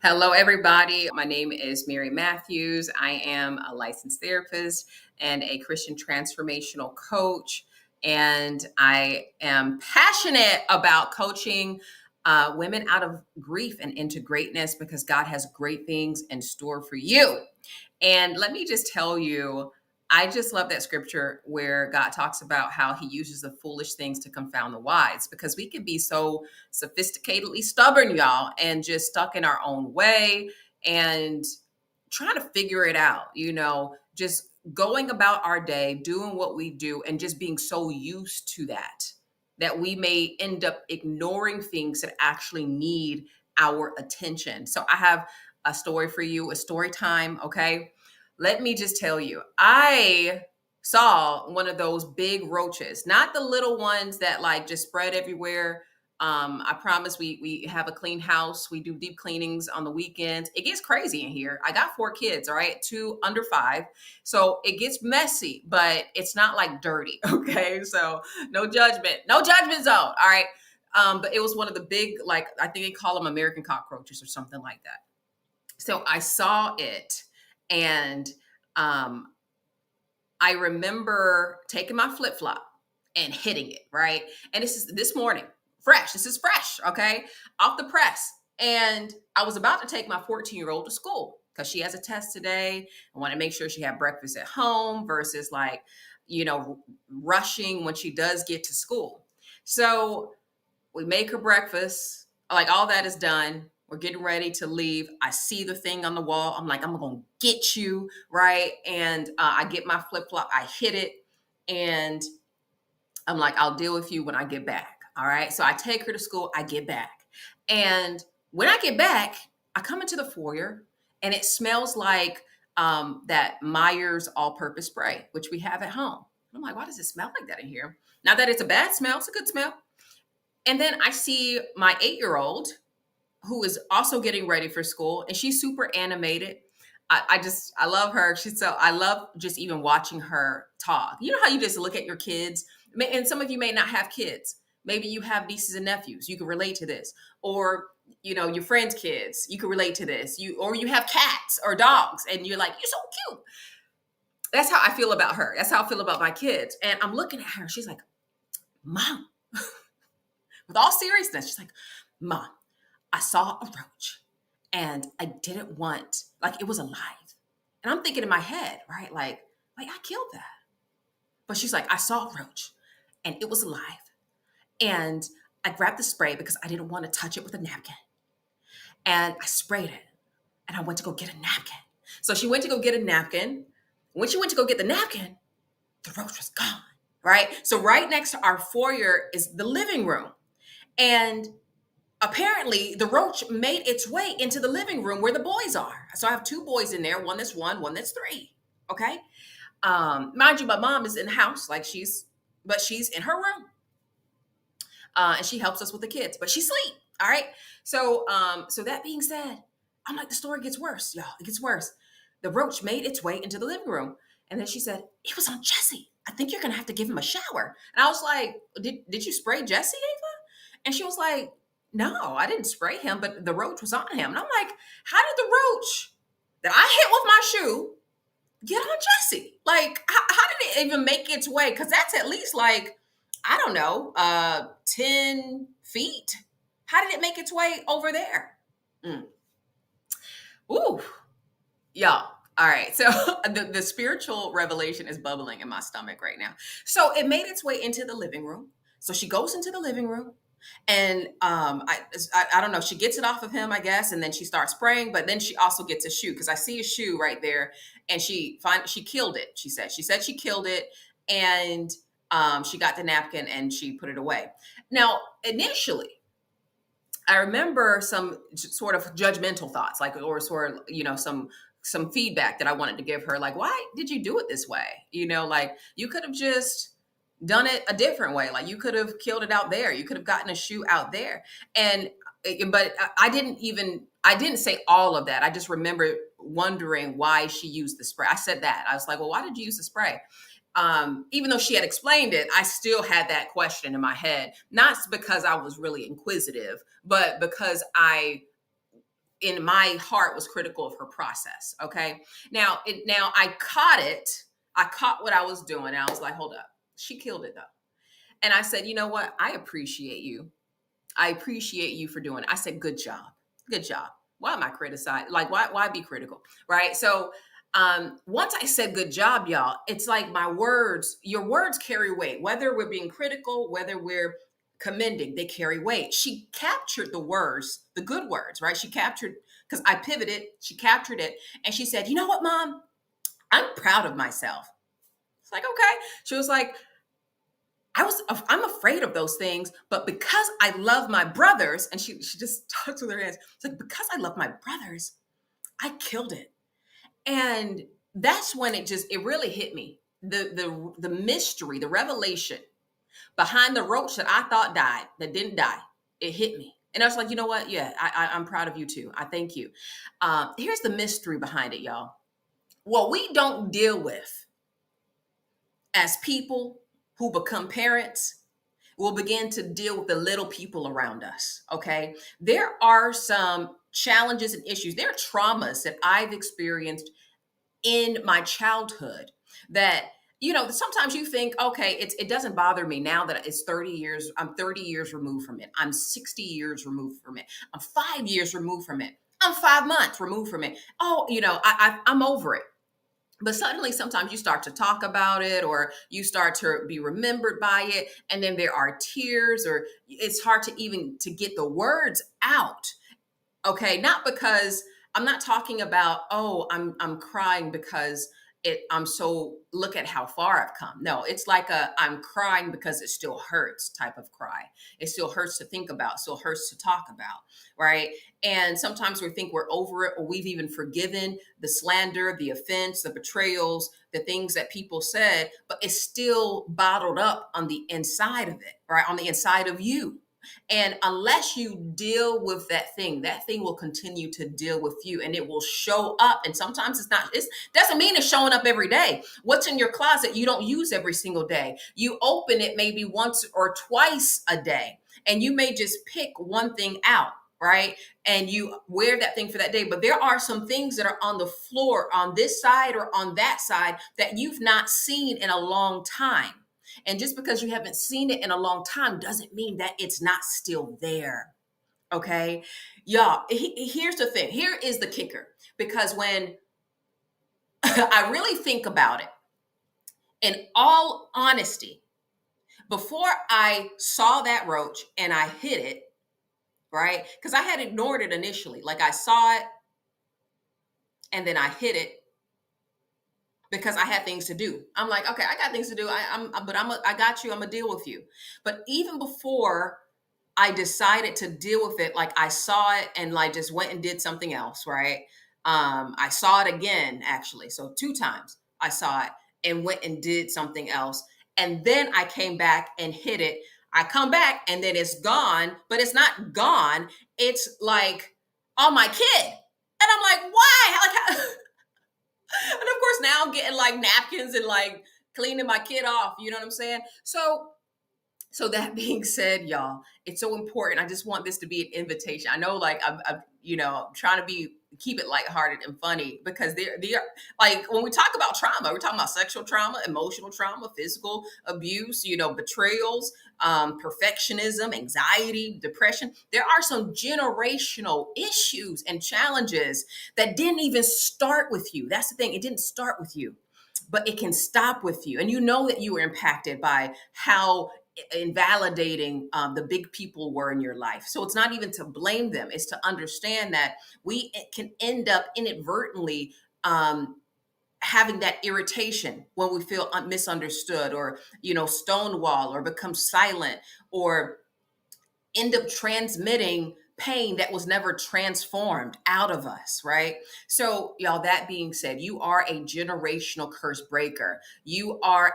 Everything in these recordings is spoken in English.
Hello, everybody. My name is Mary Matthews. I am a licensed therapist and a Christian transformational coach. And I am passionate about coaching women out of grief and into greatness because God has great things in store for you. And let me just tell you, I just love that scripture where God talks about how he uses the foolish things to confound the wise because we can be so sophisticatedly stubborn, y'all, and just stuck in our own way and trying to figure it out, just going about our day, doing what we do, and just being so used to that we may end up ignoring things that actually need our attention. So I have a story for you, a story time, okay? Let me just tell you, I saw one of those big roaches, not the little ones that like just spread everywhere. I promise we have a clean house. We do deep cleanings on the weekends. It gets crazy in here. I got 4 kids, all right, 2 under 5. So it gets messy, but it's not like dirty. Okay. So no judgment zone. All right. But it was one of the big, like, I think they call them American cockroaches or something like that. So I saw it and um, I remember taking my flip flop and hitting it, right? And this is this morning, fresh. This is fresh, okay? Off the press. And I was about to take my 14-year-old to school because she has a test today. I want to make sure she had breakfast at home versus like, rushing when she does get to school. So we make her breakfast, like all that is done. We're getting ready to leave. I see the thing on the wall. I'm like, I'm gonna get you, right? And I get my flip flop, I hit it, and I'm like, I'll deal with you when I get back. All right. So I take her to school, I get back. And when I get back, I come into the foyer and it smells like that Myers all purpose spray, which we have at home. I'm like, why does it smell like that in here? Not that it's a bad smell, it's a good smell. And then I see my 8-year-old who is also getting ready for school, and she's super animated. I love her. I love just even watching her talk. You know how you just look at your kids, and some of you may not have kids. Maybe you have nieces and nephews. You can relate to this, or your friends' kids. You can relate to this. You have cats or dogs, and you're like, you're so cute. That's how I feel about her. That's how I feel about my kids. And I'm looking at her, and she's like, Mom, with all seriousness, she's like, Mom, I saw a roach and I didn't want, like, it was alive. And I'm thinking in my head, right? Like, I killed that. But she's like, I saw a roach and it was alive. And I grabbed the spray because I didn't want to touch it with a napkin. And I sprayed it and I went to go get a napkin. So she went to go get a napkin. When she went to go get the napkin, the roach was gone, right? So right next to our foyer is the living room. And apparently the roach made its way into the living room where the boys are. So I have 2 boys in there, one that's 1, one that's 3. Okay. Mind you, my mom is in the house, but she's in her room. And she helps us with the kids, but she's asleep. All right. So that being said, I'm like, the story gets worse, y'all. It gets worse. The roach made its way into the living room. And then she said, it was on Jesse. I think you're gonna have to give him a shower. And I was like, did you spray Jesse, Ava? And she was like, no, I didn't spray him, but the roach was on him. And I'm like, how did the roach that I hit with my shoe get on Jesse? Like, how did it even make its way? Because that's at least like, I don't know, 10 feet. How did it make its way over there? Mm. Ooh, y'all. All right. So the spiritual revelation is bubbling in my stomach right now. So it made its way into the living room. So she goes into the living room and I don't know, she gets it off of him, I guess, and then she starts spraying, but then she also gets a shoe because I see a shoe right there, and she killed it. She said she killed it, and she got the napkin and she put it away. Now, initially, I remember some sort of judgmental thoughts, like, or sort of, some feedback that I wanted to give her, like, why did you do it this way? Like, you could have just done it a different way. Like, you could have killed it out there. You could have gotten a shoe out there. And, but I didn't say all of that. I just remember wondering why she used the spray. I said that. I was like, well, why did you use the spray? Even though she had explained it, I still had that question in my head, not because I was really inquisitive, but because in my heart was critical of her process. Okay. Now I caught it. I caught what I was doing. And I was like, hold up. She killed it though. And I said, you know what? I appreciate you. I appreciate you for doing it. I said, good job. Good job. Why am I criticized? Like, why be critical? Right. So once I said good job, y'all, it's like your words carry weight, whether we're being critical, whether we're commending, they carry weight. She captured the words, the good words, right? She captured, because I pivoted, she captured it. And she said, you know what, Mom? I'm proud of myself. It's like, okay. She was like, I'm afraid of those things, but because I love my brothers, and she just talks with her hands. It's like, because I love my brothers, I killed it. And that's when it really hit me. The mystery, the revelation behind the roach that I thought died, that didn't die, it hit me. And I was like, you know what? Yeah, I'm proud of you too. I thank you. Here's the mystery behind it, y'all. What we don't deal with as people who become parents, we'll begin to deal with the little people around us. Okay. There are some challenges and issues. There are traumas that I've experienced in my childhood that, sometimes you think, okay, it doesn't bother me now that it's 30 years. I'm 30 years removed from it. I'm 60 years removed from it. I'm 5 years removed from it. I'm 5 months removed from it. Oh, I'm over it. But suddenly sometimes you start to talk about it, or you start to be remembered by it, and then there are tears, or it's hard to even to get the words out. Okay, not because I'm not talking about, oh, I'm crying because I'm so, look at how far I've come. No, it's like I'm crying because it still hurts type of cry. It still hurts to think about, still hurts to talk about, right? And sometimes we think we're over it, or we've even forgiven the slander, the offense, the betrayals, the things that people said, but it's still bottled up on the inside of it, right? On the inside of you. And unless you deal with that thing will continue to deal with you, and it will show up. And sometimes it doesn't mean it's showing up every day. What's in your closet you don't use every single day. You open it maybe once or twice a day, and you may just pick one thing out, right? And you wear that thing for that day. But there are some things that are on the floor on this side or on that side that you've not seen in a long time. And just because you haven't seen it in a long time doesn't mean that it's not still there. Okay. Y'all, here's the thing. Here is the kicker. Because when I really think about it, in all honesty, before I saw that roach and I hit it, right? Because I had ignored it initially. Like, I saw it and then I hit it because I had things to do. I'm like, okay, I got things to do. I got you. I'm gonna deal with you. But even before I decided to deal with it, like, I saw it and like just went and did something else, right? I saw it again, actually. So 2 times I saw it and went and did something else. And then I came back and hit it. I come back and then it's gone, but it's not gone. It's like on my kid. And I'm like, why? Like, and of course now I'm getting like napkins and like cleaning my kid off. You know what I'm saying? So that being said, y'all, it's so important. I just want this to be an invitation. I know, like, I'm trying to keep it lighthearted and funny, because they're like, when we talk about trauma, we're talking about sexual trauma, emotional trauma, physical abuse, betrayals, perfectionism, anxiety, depression. There are some generational issues and challenges that didn't even start with you. That's the thing. It didn't start with you, but it can stop with you. And you know that you were impacted by how invalidating the big people were in your life. So it's not even to blame them. It's to understand that we can end up inadvertently having that irritation when we feel misunderstood, or, stonewall, or become silent, or end up transmitting pain that was never transformed out of us, right? So, y'all, that being said, you are a generational curse breaker. You are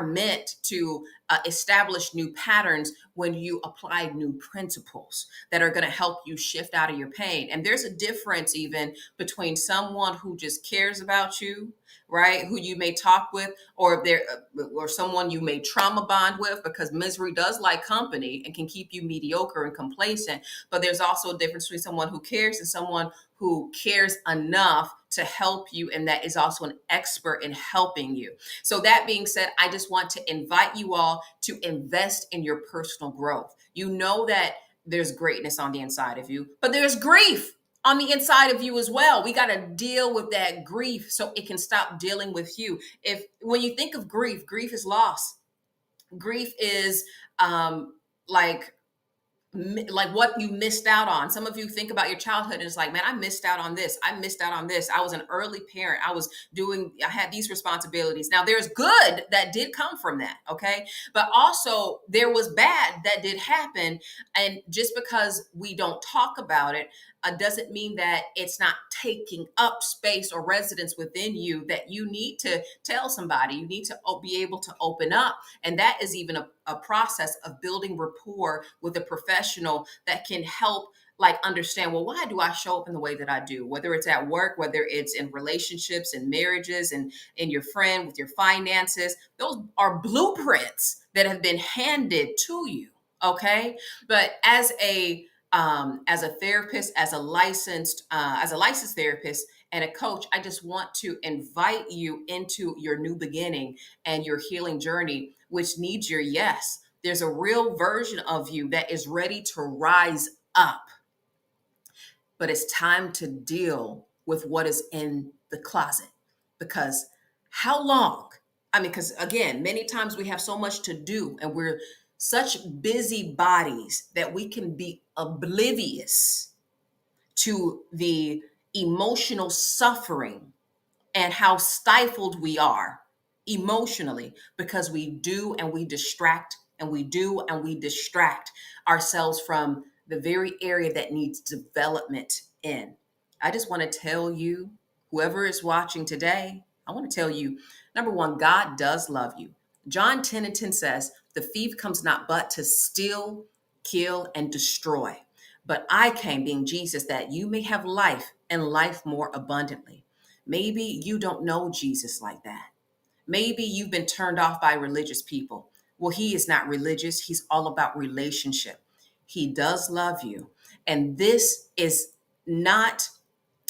meant to establish new patterns when you apply new principles that are going to help you shift out of your pain. And there's a difference even between someone who just cares about you, right? Who you may talk with, or there, or someone you may trauma bond with, because misery does like company and can keep you mediocre and complacent. But there's also a difference between someone who cares and someone who cares enough to help you, and that is also an expert in helping you. So that being said, I just want to invite you all to invest in your personal growth. You know that there's greatness on the inside of you, but there's grief on the inside of you as well. We got to deal with that grief so it can stop dealing with you. If when you think of grief, grief is loss. Grief is like like what you missed out on. Some of you think about your childhood and it's like, man, I missed out on this. I missed out on this. I was an early parent. I had these responsibilities. Now there's good that did come from that. Okay. But also there was bad that did happen. And just because we don't talk about it, doesn't mean that it's not taking up space or residence within you, that you need to tell somebody. You need to be able to open up. And that is even a process of building rapport with a professional that can help like understand, well, why do I show up in the way that I do? Whether it's at work, whether it's in relationships and marriages and in your friend with your finances, those are blueprints that have been handed to you. Okay. But as a therapist, as a licensed therapist and a coach, I just want to invite you into your new beginning and your healing journey, which needs your yes. There's a real version of you that is ready to rise up, but it's time to deal with what is in the closet. Because how long? I mean, because again, many times we have so much to do and we're such busy bodies that we can be oblivious to the emotional suffering and how stifled we are emotionally because we do and we distract and we do and we distract ourselves from the very area that needs development in. I just want to tell you, whoever is watching today, I want to tell you, number one, God does love you. John 10:10 says, the thief comes not but to steal, kill, and destroy. But I came, being Jesus, that you may have life and life more abundantly. Maybe you don't know Jesus like that. Maybe you've been turned off by religious people. Well, he is not religious. He's all about relationship. He does love you. And this is not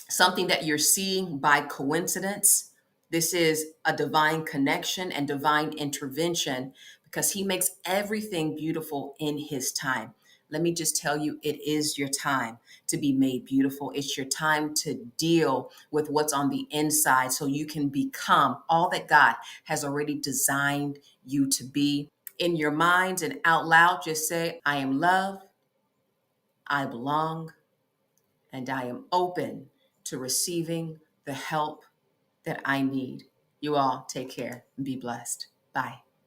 something that you're seeing by coincidence. This is a divine connection and divine intervention because he makes everything beautiful in his time. Let me just tell you, it is your time to be made beautiful. It's your time to deal with what's on the inside so you can become all that God has already designed you to be. In your mind and out loud, just say, I am loved, I belong, and I am open to receiving the help that I need. You all take care and be blessed. Bye.